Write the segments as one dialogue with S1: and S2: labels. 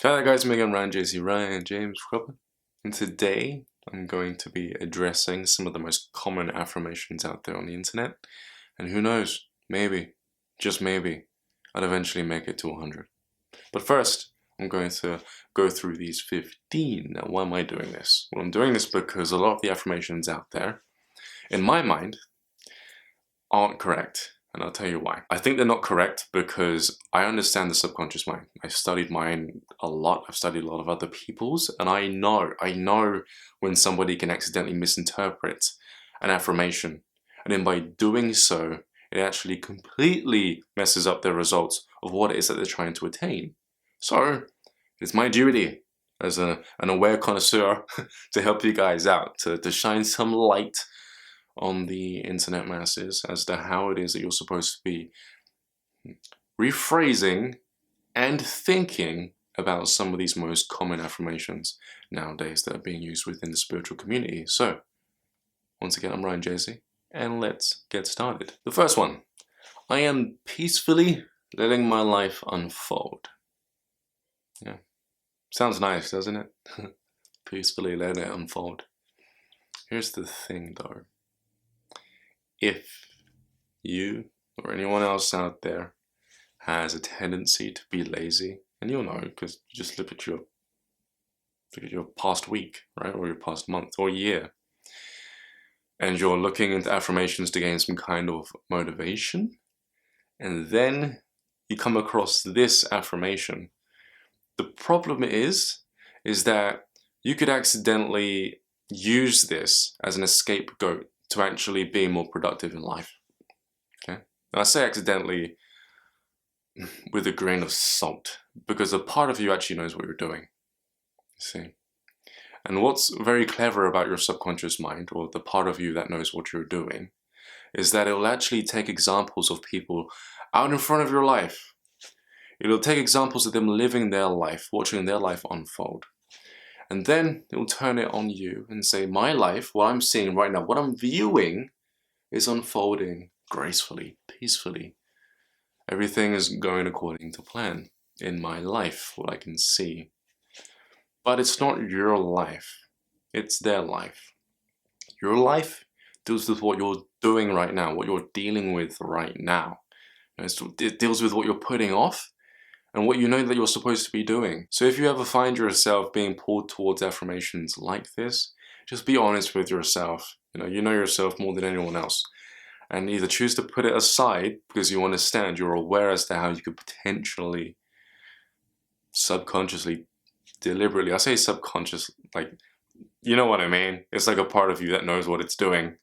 S1: Hi there guys, Megan, Ryan, JC, Ryan, James, Robert. And today I'm going to be addressing some of the most common affirmations out there on the internet. And who knows, maybe, just maybe, I'll eventually make it to 100. But first, I'm going to go through these 15. Now, why am I doing this? Well, I'm doing this because a lot of the affirmations out there, in my mind, aren't correct. And I'll tell you why. I think they're not correct because I understand the subconscious mind. I studied mine a lot. I've studied a lot of other people's, and I know when somebody can accidentally misinterpret an affirmation. And then by doing so, it actually completely messes up their results of what it is that they're trying to attain. So it's my duty as an aware connoisseur to help you guys out, to shine some light on the internet masses as to how it is that you're supposed to be rephrasing and thinking about some of these most common affirmations nowadays that are being used within the spiritual community. So, once again, I'm Ryan JC, and let's get started. The first one, I am peacefully letting my life unfold. Yeah, sounds nice, doesn't it? Peacefully letting it unfold. Here's the thing though. If you or anyone else out there has a tendency to be lazy, and you'll know because you just look at your past week, right, or your past month or year, and you're looking into affirmations to gain some kind of motivation, and then you come across this affirmation, the problem is that you could accidentally use this as an scapegoat to actually be more productive in life. Okay? And I say accidentally with a grain of salt, because a part of you actually knows what you're doing. You see? And what's very clever about your subconscious mind, or the part of you that knows what you're doing, is that it'll actually take examples of people out in front of your life. It'll take examples of them living their life, watching their life unfold. And then it'll turn it on you and say, my life, what I'm seeing right now, what I'm viewing is unfolding gracefully, peacefully. Everything is going according to plan in my life, what I can see. But it's not your life, it's their life. Your life deals with what you're doing right now, what you're dealing with right now. It deals with what you're putting off and what you know that you're supposed to be doing. So if you ever find yourself being pulled towards affirmations like this, just be honest with yourself. You know yourself more than anyone else. And either choose to put it aside because you understand, you're aware as to how you could potentially, subconsciously, deliberately, I say subconscious, like, you know what I mean? It's like a part of you that knows what it's doing.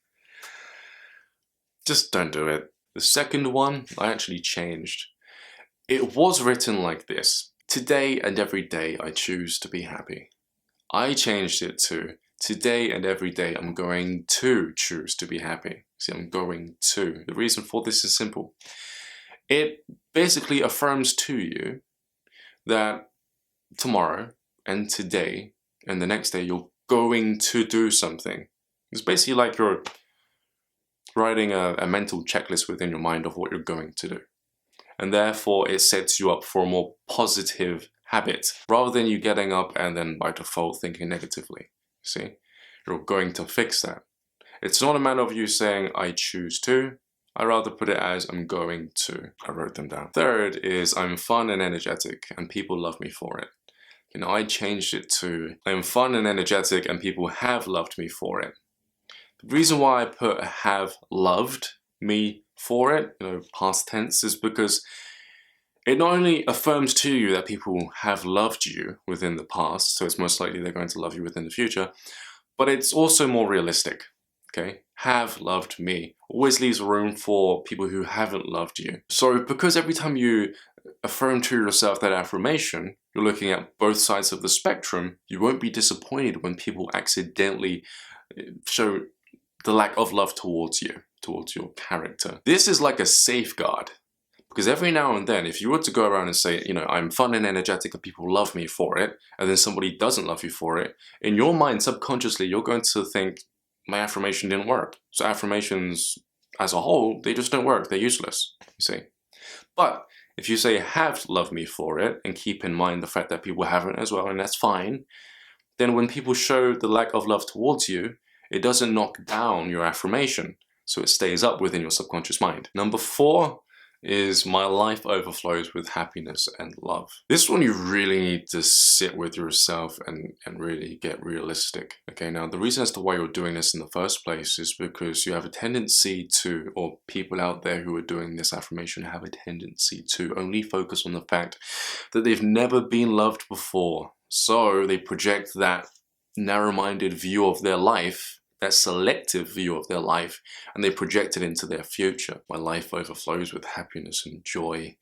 S1: Just don't do it. The second one, I actually changed. It was written like this: today and every day I choose to be happy. I changed it to today and every day I'm going to choose to be happy. See, I'm going to. The reason for this is simple. It basically affirms to you that tomorrow and today and the next day you're going to do something. It's basically like you're writing a mental checklist within your mind of what you're going to do. And therefore it sets you up for a more positive habit rather than you getting up and then by default thinking negatively. See, you're going to fix that. It's not a matter of you saying I choose to. I rather put it as I'm going to. I wrote them down. Third is I'm fun and energetic and people love me for it. I changed it to I'm fun and energetic and people have loved me for it. The reason why I put have loved me for it, past tense, is because it not only affirms to you that people have loved you within the past, so it's most likely they're going to love you within the future, but it's also more realistic, okay? Have loved me always leaves room for people who haven't loved you. So because every time you affirm to yourself that affirmation, you're looking at both sides of the spectrum, you won't be disappointed when people accidentally show the lack of love towards you, towards your character. This is like a safeguard, because every now and then, if you were to go around and say, I'm fun and energetic and people love me for it, and then somebody doesn't love you for it, in your mind, subconsciously, you're going to think, my affirmation didn't work. So affirmations as a whole, they just don't work. They're useless, you see. But If you say have loved me for it, and keep in mind the fact that people haven't as well, and that's fine, then when people show the lack of love towards you, it doesn't knock down your affirmation. So it stays up within your subconscious mind. Number 4 is my life overflows with happiness and love. This one you really need to sit with yourself and really get realistic. Okay, now the reason as to why you're doing this in the first place is because you have a tendency to, or people out there who are doing this affirmation have a tendency to only focus on the fact that they've never been loved before. So they project that narrow-minded view of their life, that selective view of their life, and they project it into their future. My life overflows with happiness and joy.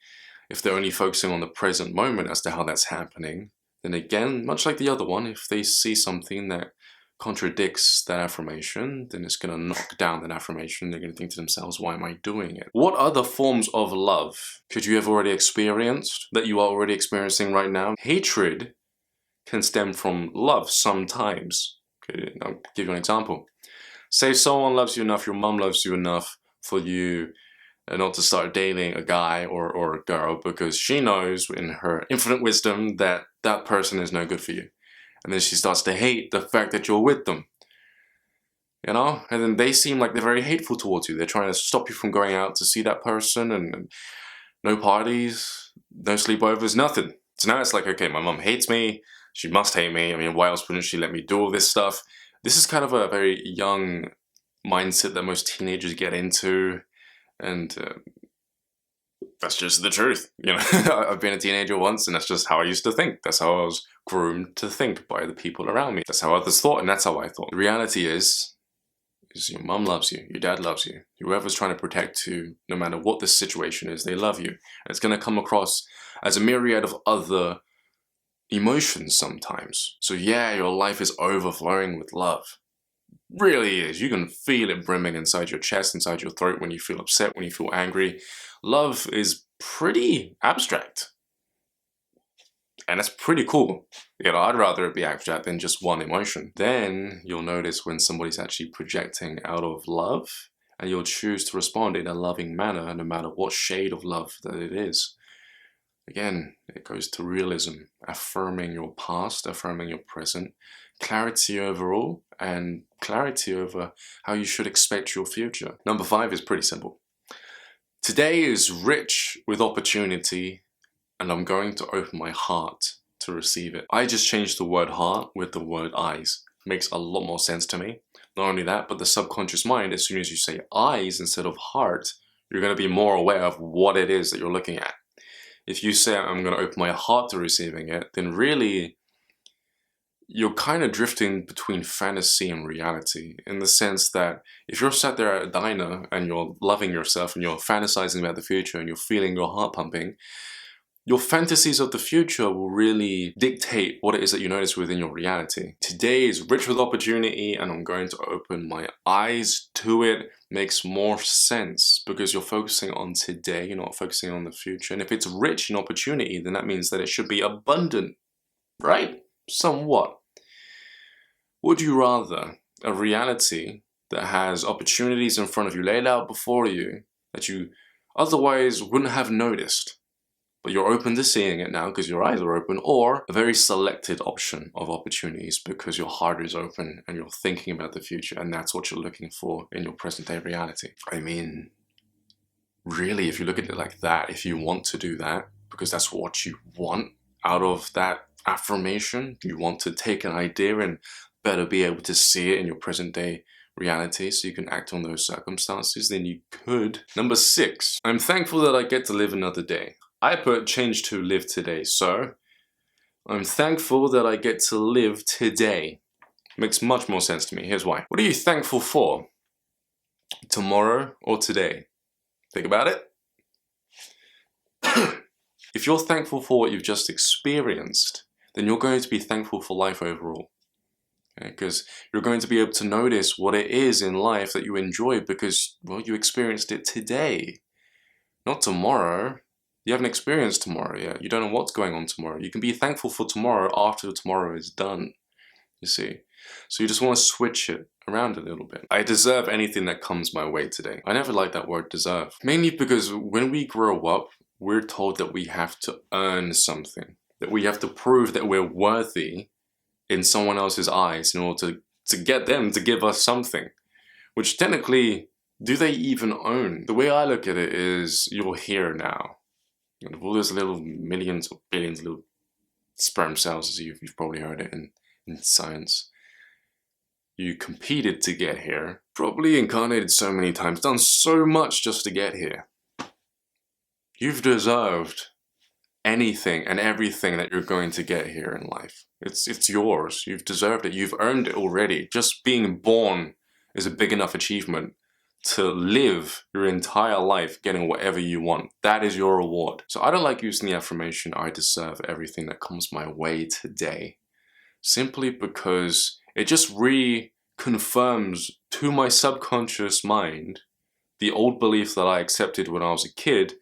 S1: If they're only focusing on the present moment as to how that's happening, then again, much like the other one, if they see something that contradicts that affirmation, then it's going to knock down that affirmation. They're going to think to themselves, why am I doing it? What other forms of love could you have already experienced, that you are already experiencing right now? Hatred can stem from love sometimes. Okay, I'll give you an example. Say someone loves you enough, your mum loves you enough for you not to start dating a guy or a girl because she knows in her infinite wisdom that that person is no good for you. And then she starts to hate the fact that you're with them. You know? And then they seem like they're very hateful towards you. They're trying to stop you from going out to see that person, and no parties, no sleepovers, nothing. So now it's like, okay, my mum hates me. She must hate me. I mean, why else wouldn't she let me do all this stuff? This is kind of a very young mindset that most teenagers get into. And that's just the truth. You know, I've been a teenager once, and that's just how I used to think. That's how I was groomed to think by the people around me. That's how others thought, and that's how I thought. The reality is your mum loves you, your dad loves you. Whoever's trying to protect you, no matter what the situation is, they love you. And it's going to come across as a myriad of other emotions sometimes. So yeah, your life is overflowing with love. Really is. You can feel it brimming inside your chest, inside your throat when you feel upset, when you feel angry. Love is pretty abstract. And that's pretty cool. You know, I'd rather it be abstract than just one emotion. Then you'll notice when somebody's actually projecting out of love, and you'll choose to respond in a loving manner, no matter what shade of love that it is. Again, it goes to realism, affirming your past, affirming your present, clarity overall, and clarity over how you should expect your future. Number 5 is pretty simple. Today is rich with opportunity, and I'm going to open my heart to receive it. I just changed the word heart with the word eyes. Makes a lot more sense to me. Not only that, but the subconscious mind, as soon as you say eyes instead of heart, you're going to be more aware of what it is that you're looking at. If you say, I'm going to open my heart to receiving it, then really, you're kind of drifting between fantasy and reality, in the sense that if you're sat there at a diner and you're loving yourself and you're fantasizing about the future and you're feeling your heart pumping, your fantasies of the future will really dictate what it is that you notice within your reality. Today is rich with opportunity, and I'm going to open my eyes to it. Makes more sense because you're focusing on today, you're not focusing on the future. And if it's rich in opportunity, then that means that it should be abundant, right? Somewhat. Would you rather a reality that has opportunities in front of you laid out before you that you otherwise wouldn't have noticed, but you're open to seeing it now because your eyes are open, or a very selected option of opportunities because your heart is open and you're thinking about the future, and that's what you're looking for in your present day reality? I mean, really, if you look at it like that, if you want to do that because that's what you want out of that affirmation, you want to take an idea and better be able to see it in your present day reality so you can act on those circumstances, then you could. Number 6, I'm thankful that I get to live another day. I put change to live today, so I'm thankful that I get to live today. Makes much more sense to me. Here's why. What are you thankful for? Tomorrow or today? Think about it. If you're thankful for what you've just experienced, then you're going to be thankful for life overall. Because you're going to be able to notice what it is in life that you enjoy because, well, you experienced it today, not tomorrow. You haven't experienced tomorrow yet. You don't know what's going on tomorrow. You can be thankful for tomorrow after tomorrow is done, you see. So you just want to switch it around a little bit. I deserve anything that comes my way today. I never liked that word deserve. Mainly because when we grow up, we're told that we have to earn something, that we have to prove that we're worthy in someone else's eyes in order to get them to give us something, which technically, do they even own? The way I look at it is, you're here now. And all those little millions or billions of little sperm cells, as you've probably heard it in science. You competed to get here, probably incarnated so many times, done so much just to get here. You've deserved anything and everything that you're going to get here in life. It's yours. You've deserved it. You've earned it already. Just being born is a big enough achievement to live your entire life getting whatever you want. That is your reward. So I don't like using the affirmation, I deserve everything that comes my way today, simply because it just reconfirms to my subconscious mind the old belief that I accepted when I was a kid,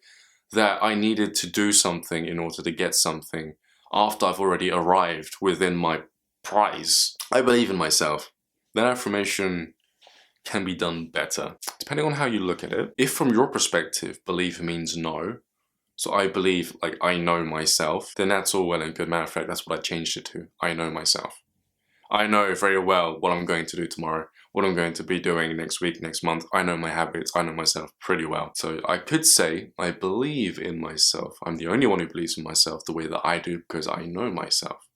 S1: that I needed to do something in order to get something after I've already arrived within my prize. I believe in myself. That affirmation can be done better, depending on how you look at it. If from your perspective, believe means no, so I believe, like, I know myself, then that's all well and good. Matter of fact, that's what I changed it to. I know myself. I know very well what I'm going to do tomorrow, what I'm going to be doing next week, next month. I know my habits, I know myself pretty well. So I could say I believe in myself. I'm the only one who believes in myself the way that I do because I know myself.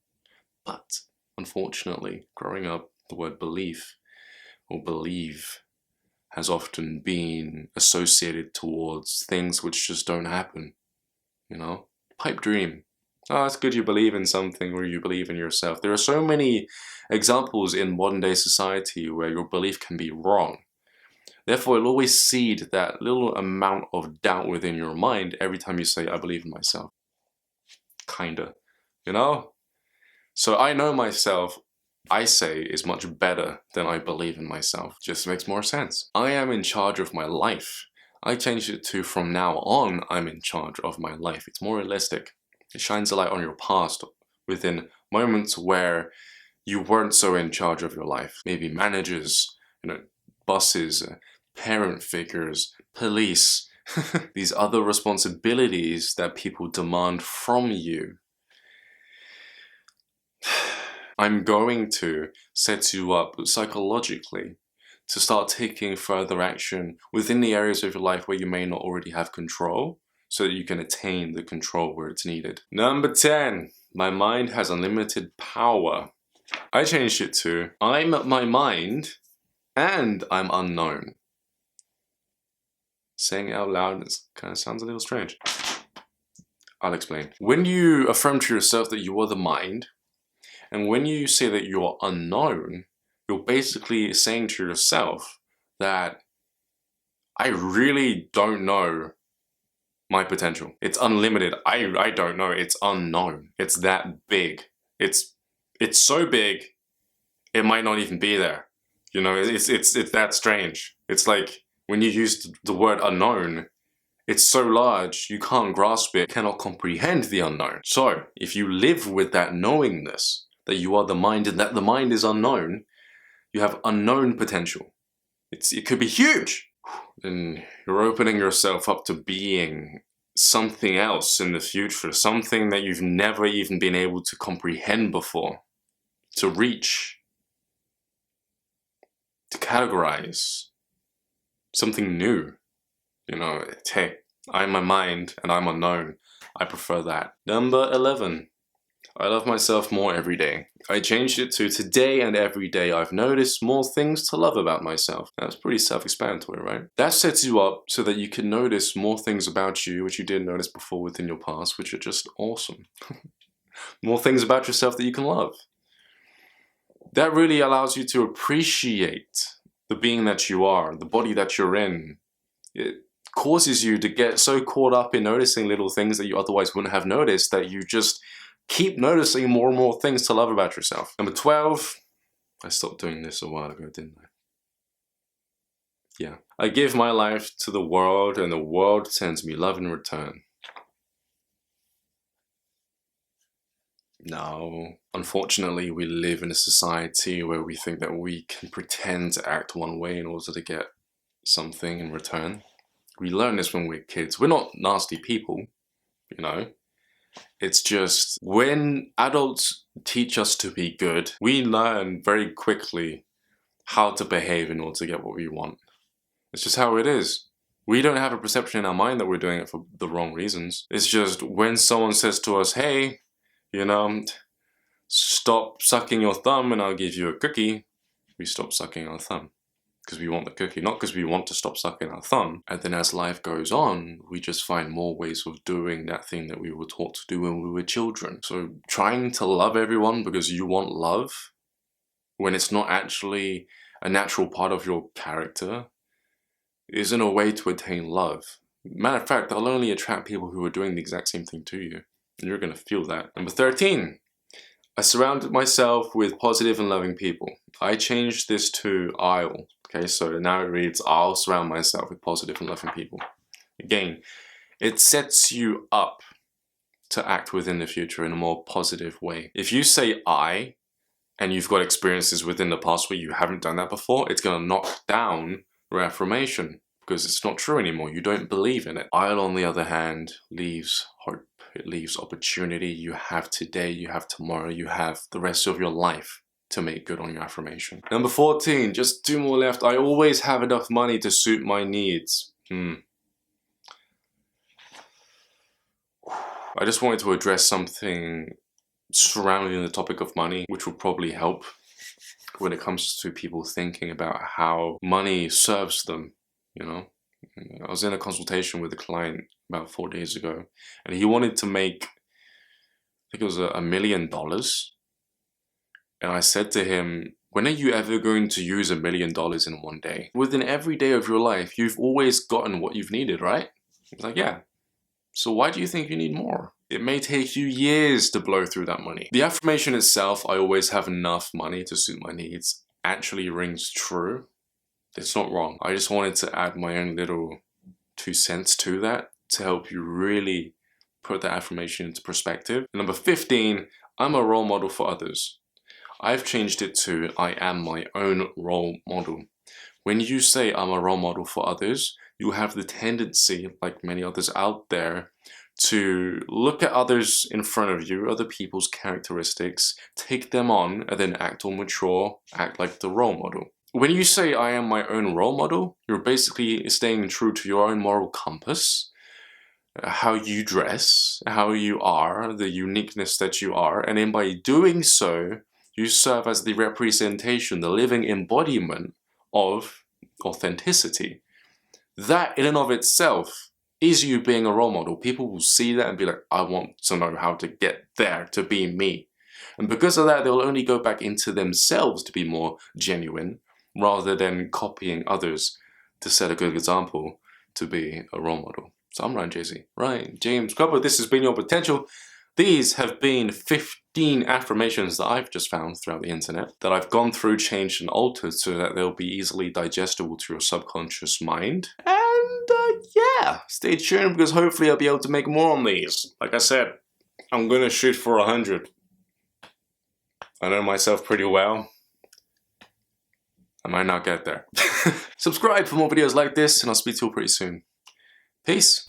S1: But unfortunately, growing up, the word belief or believe has often been associated towards things which just don't happen. You know? Pipe dream. Oh, it's good you believe in something or you believe in yourself. There are so many examples in modern day society where your belief can be wrong. Therefore, it'll always seed that little amount of doubt within your mind every time you say, I believe in myself. Kinda. You know? So I know myself, I say, is much better than I believe in myself. Just makes more sense. I am in charge of my life. I changed it to, from now on, I'm in charge of my life. It's more realistic. It shines a light on your past within moments where you weren't so in charge of your life. Maybe managers, bosses, parent figures, police, these other responsibilities that people demand from you. I'm going to set you up psychologically to start taking further action within the areas of your life where you may not already have control, so that you can attain the control where it's needed. Number 10, my mind has unlimited power. I changed it to, I'm my mind and I'm unknown. Saying it out loud, it kind of sounds a little strange. I'll explain. When you affirm to yourself that you are the mind, and when you say that you're unknown, you're basically saying to yourself that I really don't know my potential. It's unlimited. I don't know. It's unknown. It's that big. It's so big, it might not even be there. You know, it's that strange. It's like when you use the word unknown, it's so large you can't grasp it, cannot comprehend the unknown. So if you live with that knowingness, that you are the mind and that the mind is unknown, you have unknown potential. It could be huge. And you're opening yourself up to being something else in the future, something that you've never even been able to comprehend before, to reach, to categorize, something new. You know, hey, I'm my mind and I'm unknown. I prefer that. Number 11. I love myself more every day. I changed it to today and every day I've noticed more things to love about myself. That's pretty self-explanatory, right? That sets you up so that you can notice more things about you which you didn't notice before within your past, which are just awesome. More things about yourself that you can love. That really allows you to appreciate the being that you are, the body that you're in. It causes you to get so caught up in noticing little things that you otherwise wouldn't have noticed that you just keep noticing more and more things to love about yourself. Number 12, I stopped doing this a while ago, didn't I? Yeah. I give my life to the world and the world sends me love in return. No. Unfortunately, we live in a society where we think that we can pretend to act one way in order to get something in return. We learn this when we're kids. We're not nasty people. you know? It's just when adults teach us to be good, we learn very quickly how to behave in order to get what we want. It's just how it is. We don't have a perception in our mind that we're doing it for the wrong reasons. It's just when someone says to us, hey, you know, stop sucking your thumb and I'll give you a cookie, we stop sucking our thumb because we want the cookie, not because we want to stop sucking our thumb. And then as life goes on, we just find more ways of doing that thing that we were taught to do when we were children. So trying to love everyone because you want love, when it's not actually a natural part of your character, isn't a way to attain love. Matter of fact, they'll only attract people who are doing the exact same thing to you. And you're going to feel that. Number 13. I surrounded myself with positive and loving people. I changed this to I'll. Okay, so now it reads, I'll surround myself with positive and loving people. Again, it sets you up to act within the future in a more positive way. If you say I, and you've got experiences within the past where you haven't done that before, it's going to knock down your affirmation because it's not true anymore. You don't believe in it. I'll, on the other hand, leaves hope. It leaves opportunity. You have today, you have tomorrow, you have the rest of your life to make good on your affirmation. Number 14, just 2 more left. I always have enough money to suit my needs. I just wanted to address something surrounding the topic of money, which will probably help when it comes to people thinking about how money serves them, you know. I was in a consultation with a client about 4 days ago, and he wanted to make, I think it was $1 million. And I said to him, when are you ever going to use $1 million in one day? Within every day of your life, you've always gotten what you've needed, right? He's like, yeah. So why do you think you need more? It may take you years to blow through that money. The affirmation itself, I always have enough money to suit my needs, actually rings true. It's not wrong. I just wanted to add my own little 2 cents to that to help you really put that affirmation into perspective. Number 15, I'm a role model for others. I've changed it to I am my own role model. When you say I'm a role model for others, you have the tendency, like many others out there, to look at others in front of you, other people's characteristics, take them on, and then act all mature, act like the role model. When you say I am my own role model, you're basically staying true to your own moral compass, how you dress, how you are, the uniqueness that you are, and then by doing so, you serve as the representation, the living embodiment of authenticity. That in and of itself is you being a role model. People will see that and be like, I want to know how to get there to be me. And because of that, they'll only go back into themselves to be more genuine rather than copying others to set a good example to be a role model. So I'm Ryan Jay-Z, Ryan James Cropper. This has been Your Potential. These have been 15 affirmations that I've just found throughout the internet that I've gone through, changed, and altered so that they'll be easily digestible to your subconscious mind. And yeah, stay tuned because hopefully I'll be able to make more on these. Like I said, I'm going to shoot for 100. I know myself pretty well. I might not get there. Subscribe for more videos like this and I'll speak to you all pretty soon. Peace.